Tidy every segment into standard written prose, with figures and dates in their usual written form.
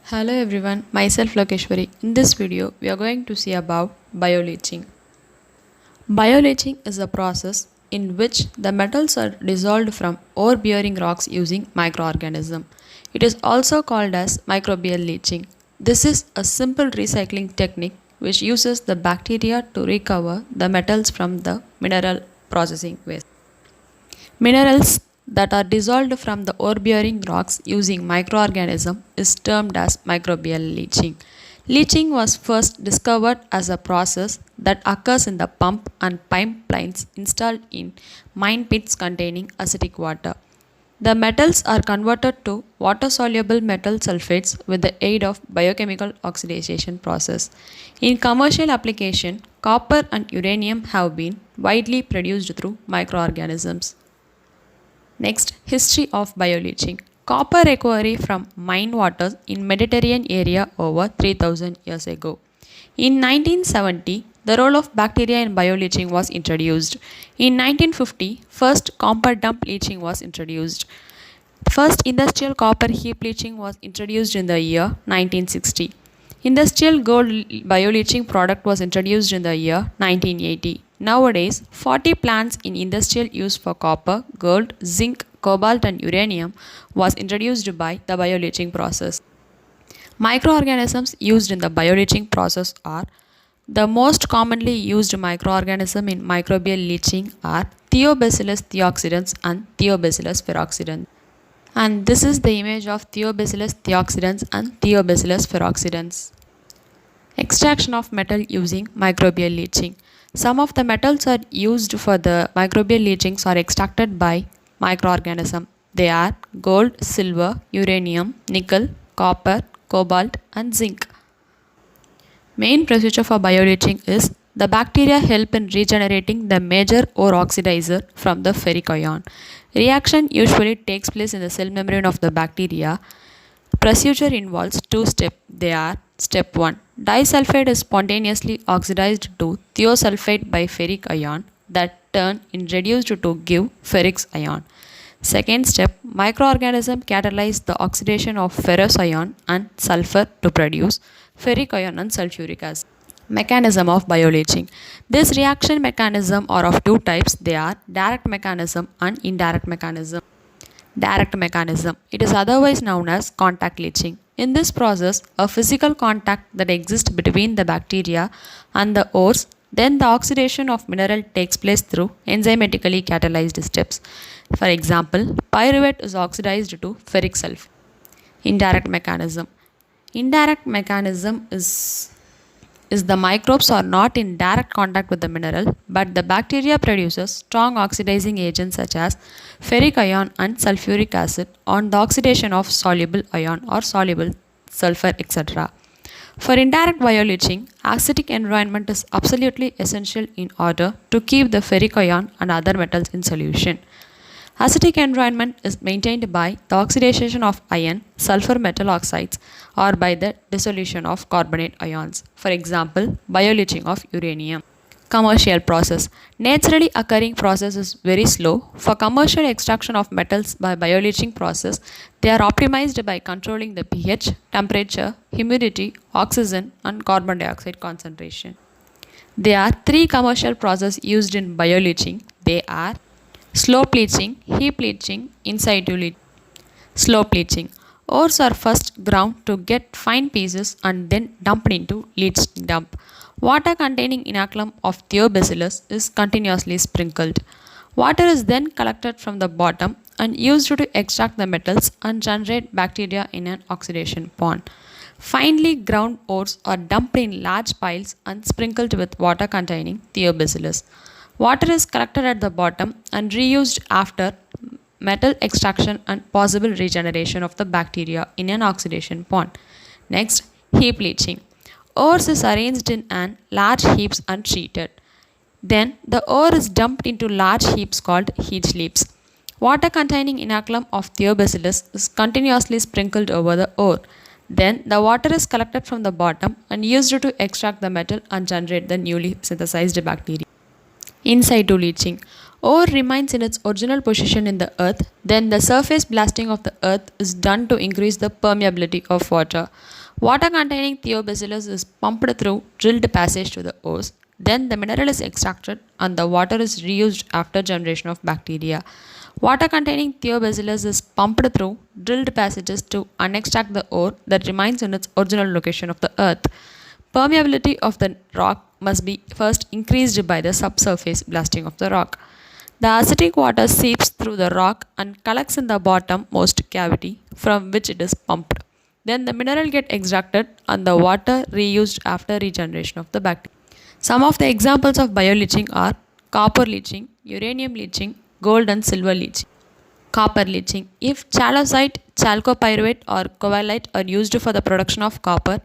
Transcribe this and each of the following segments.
Hello everyone, myself Lokeshwari. In this video, we are going to see about bioleaching. Bioleaching is a process in which the metals are dissolved from ore-bearing rocks using microorganisms. It is also called as microbial leaching. This is a simple recycling technique which uses the bacteria to recover the metals from the mineral processing waste. Minerals that are dissolved from the ore-bearing rocks using microorganisms is termed as microbial leaching. Leaching was first discovered as a process that occurs in the pump and pipelines installed in mine pits containing acidic water. The metals are converted to water-soluble metal sulfates with the aid of biochemical oxidation process. In commercial application, copper and uranium have been widely produced through microorganisms. Next, history of bioleaching. Copper recovery from mine waters in Mediterranean area over 3000 years ago. In 1970, the role of bacteria in bioleaching was introduced. In 1950, first copper dump leaching was introduced. First industrial copper heap leaching was introduced in the year 1960. Industrial gold bioleaching product was introduced in the year 1980. Nowadays, 40 plants in industrial use for copper, gold, zinc, cobalt and uranium was introduced by the bioleaching process. Microorganisms used in the bioleaching process are the most commonly used microorganism in microbial leaching are Thiobacillus theoxidans and Thiobacillus peroxidans. And this is the image of Thiobacillus theoxidans and Thiobacillus peroxidans. Extraction of metal using microbial leaching. Some of the metals are used for the microbial leachings are extracted by microorganisms. They are gold, silver, uranium, nickel, copper, cobalt and zinc. Main procedure for bioleaching is the bacteria help in regenerating the major ore oxidizer from the ferric ion. Reaction usually takes place in the cell membrane of the bacteria. Procedure involves two steps. They are step 1. Disulfide is spontaneously oxidized to thiosulfide by ferric ion that turn in reduced to give ferric ion. Second step, microorganism catalyze the oxidation of ferrous ion and sulfur to produce ferric ion and sulfuric acid. Mechanism of bioleaching. This reaction mechanism are of two types. They are direct mechanism and indirect mechanism. Direct mechanism. It is otherwise known as contact leaching. In this process, a physical contact that exists between the bacteria and the ores, then the oxidation of mineral takes place through enzymatically catalyzed steps. For example, pyruvate is oxidized to ferric sulfate. Indirect mechanism. Indirect mechanism is the microbes are not in direct contact with the mineral, but the bacteria produces strong oxidizing agents such as ferric ion and sulfuric acid on the oxidation of soluble ion or soluble sulfur, etc. For indirect bioleaching, acidic environment is absolutely essential in order to keep the ferric ion and other metals in solution. Acidic environment is maintained by the oxidation of iron, sulfur metal oxides or by the dissolution of carbonate ions. For example, bioleaching of uranium. Commercial process. Naturally occurring process is very slow. For commercial extraction of metals by bioleaching process, they are optimized by controlling the pH, temperature, humidity, oxygen and carbon dioxide concentration. There are three commercial processes used in bioleaching. They are slope leaching, heap leaching, in situ leaching. Slope leaching. Ores are first ground to get fine pieces and then dumped into leach dump. Water containing inoculum of Thiobacillus is continuously sprinkled. Water is then collected from the bottom and used to extract the metals and generate bacteria in an oxidation pond. Finely ground ores are dumped in large piles and sprinkled with water containing Thiobacillus. Water is collected at the bottom and reused after metal extraction and possible regeneration of the bacteria in an oxidation pond. Next, heap leaching. Ores is arranged in an large heaps and treated. Then the ore is dumped into large heaps called heap leaps. Water containing inoculum of Thiobacillus is continuously sprinkled over the ore. Then the water is collected from the bottom and used to extract the metal and generate the newly synthesized bacteria. In situ leaching. ore remains in its original position in the earth, then the surface blasting of the earth is done to increase the permeability of water. Water containing thiobacillus is pumped through drilled passage to the ores. Then the mineral is extracted and the water is reused after generation of bacteria. Water containing thiobacillus is pumped through drilled passages to unextract the ore that remains in its original location of the earth. Permeability of the rock must be first increased by the subsurface blasting of the rock. The acidic water seeps through the rock and collects in the bottommost cavity from which it is pumped. Then the mineral gets extracted and the water reused after regeneration of the bacteria. Some of the examples of bioleaching are copper leaching, uranium leaching, gold and silver leaching. Copper leaching. If chalcocite, chalcopyrite or covellite are used for the production of copper,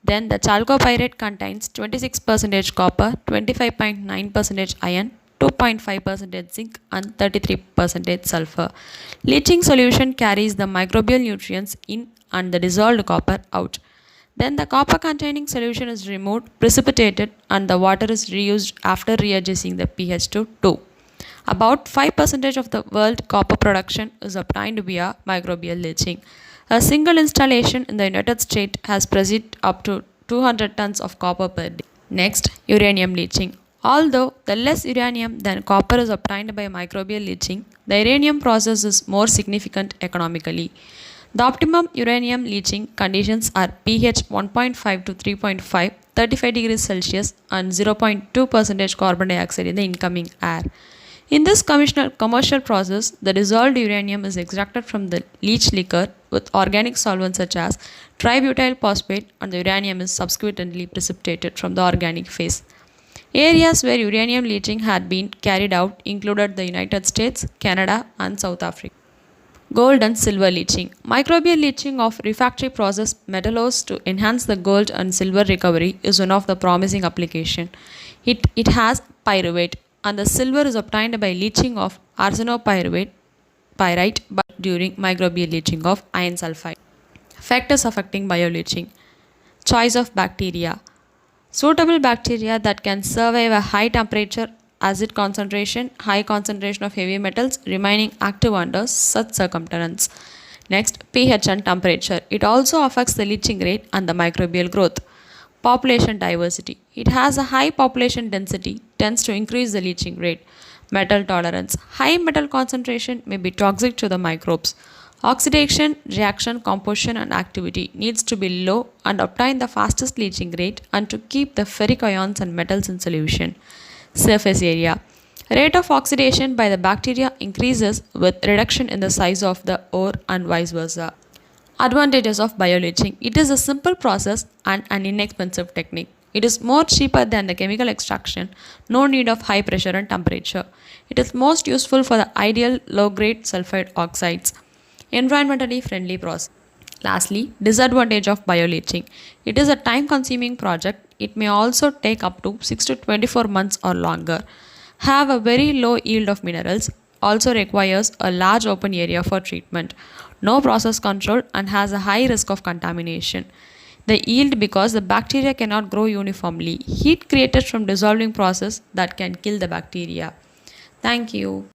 then the chalcopyrite contains 26% copper, 25.9% iron, 2.5% zinc and 33% sulfur. Leaching solution carries the microbial nutrients in and the dissolved copper out. Then the copper containing solution is removed, precipitated and the water is reused after readjusting the pH to 2. About 5% of the world copper production is obtained via microbial leaching. A single installation in the United States has produced up to 200 tons of copper per day. Next, uranium leaching. Although the less uranium than copper is obtained by microbial leaching, the uranium process is more significant economically. The optimum uranium leaching conditions are pH 1.5 to 3.5, 35 degrees Celsius and 0.2% carbon dioxide in the incoming air. In this commercial process, the dissolved uranium is extracted from the leach liquor with organic solvents such as tributyl phosphate and the uranium is subsequently precipitated from the organic phase. Areas where uranium leaching had been carried out included the United States, Canada and South Africa. Gold and silver leaching. Microbial leaching of refractory process metal ores to enhance the gold and silver recovery is one of the promising application. It has pyruvate and the silver is obtained by leaching of arsenopyrite during microbial leaching of iron sulfide. Factors affecting bioleaching. Choice of bacteria. Suitable bacteria that can survive a high temperature, acid concentration, high concentration of heavy metals remaining active under such circumstances. Next, pH and temperature. It also affects the leaching rate and the microbial growth. Population diversity. It has a high population density, tends to increase the leaching rate. Metal tolerance. High metal concentration may be toxic to the microbes. Oxidation, reaction, composition and activity needs to be low and obtain the fastest leaching rate and to keep the ferric ions and metals in solution. Surface area. Rate of oxidation by the bacteria increases with reduction in the size of the ore and vice versa. Advantages of bioleaching. It is a simple process and an inexpensive technique. It is more cheaper than the chemical extraction, no need of high pressure and temperature. It is most useful for the ideal low-grade sulfide oxides. Environmentally friendly process. Lastly, disadvantage of bioleaching. It is a time-consuming project. It may also take up to 6 to 24 months or longer. Have a very low yield of minerals. Also requires a large open area for treatment. No process control and has a high risk of contamination. The yield because the bacteria cannot grow uniformly. Heat created from dissolving process that can kill the bacteria. Thank you.